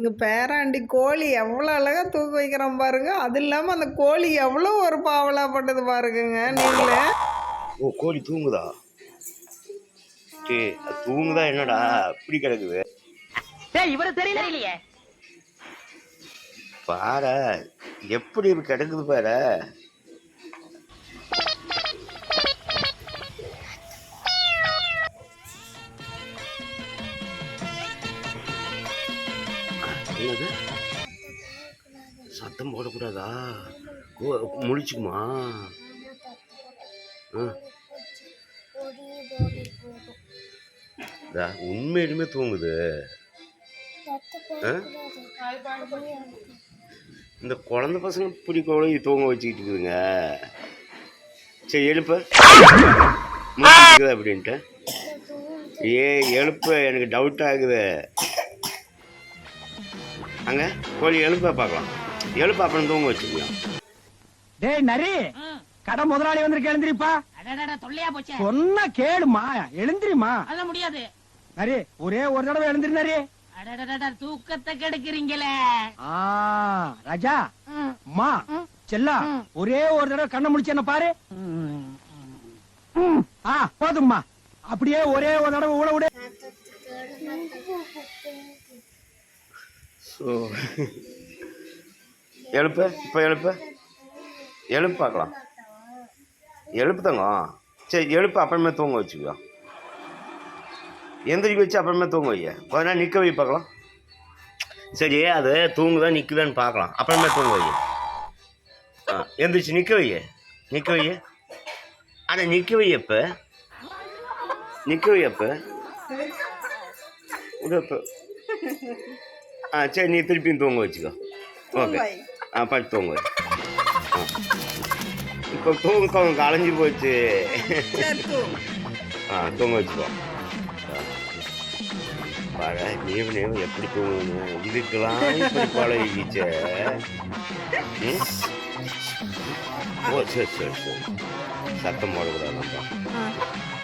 எங்கள் பேராண்டி கோழி எவ்வளோ அழகாக தூக்க வைக்கிறோம் பாருங்க. அது இல்லாமல் அந்த கோழி எவ்வளோ ஒரு பாவலாப்பட்டது பாருங்க நீங்களே. ஓ, கோழி தூங்குதா? சரி, அது தூங்குதா என்னடா இப்படி கிடக்குது? இவரு தெரியலையே பாரு எப்படி கிடக்குது பாரு. என்னது சத்தம் போடக்கூடாதா? முழிச்சுக்குமா? உண்மையிலுமே தூங்குது. இந்த குழந்தை பசங்க இப்படி கோழி தூங்க வச்சுக்கிட்டு இருக்குதுங்க. சரி எழுப்ப அப்படின்ட்டு எழுப்ப எனக்கு டவுட் ஆகுது. அங்க கோழி எழுப்ப பார்க்கலாம். எழுப்ப அப்புறம் தூங்க வச்சுக்கலாம். டேய் நரி, கடை முதலாளி வந்திருக்க, எழுந்திரிப்பா. தொல்லையா போச்சு, சொன்ன கேளுமா, எழுந்திரிமா. அதெல்லாம் முடியாது நரி, ஒரே ஒரு தடவை எழுந்திரி நரி. தூக்கத்தை கெடுக்கிறீங்களே. ராஜா மா செல்லா, ஒரே ஒரு தடவை கண்ணை முடிச்சு என்ன பாரு. போதும்மா, அப்படியே ஒரே ஒரு தடவை ஊட விடு. எழுப்ப இப்போ எழுப்பு பார்க்கலாம். எழுப்புதாங்க. சரி எழுப்பு அப்புறமே தூங்க வச்சுக்கலாம். எந்திரிக்க வச்சு அப்புறமே தூங்க வைய. கொஞ்ச நேரம் நிற்க வை பார்க்கலாம். சரி, அது தூங்குதான் நிற்குதான்னு பார்க்கலாம். அப்புறமே தூங்க வைய. எந்திரிச்சு நிற்க வைய. ஆனால் நிற்க வையப்ப விடப்ப. சரி, நீ திருப்பியும் தூங்க வச்சுக்கோ. ஓகே, பட்டு தூங்க. இப்போ தூக்கம் களைஞ்சி போச்சு. தூங்க வச்சுக்கோ. பாட நீவ் எப்படி தூங்கணும்? இதுக்கெல்லாம் இப்படி பழகிச்சே. ஓ சரி சத்தம் போடக்கூடாதுப்பா.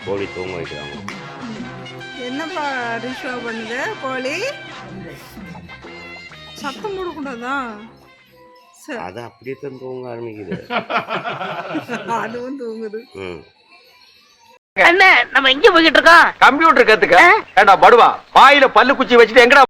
கோழி தூங்க வைக்கிறாங்க. என்னப்பா ரிஷா பண்ணுது? கோழி சத்தம் போடக்கூடாதா? அது அப்படியே தான் தூங்க ஆரம்பிக்குது. அதுவும் தூங்குது. நம்ம எங்க போய்கிட்டு இருக்கோம்? கம்ப்யூட்டர் கத்துக்க. ஏண்டா படுவா, வாயில பல்லு குச்சி வச்சுட்டு எங்கடா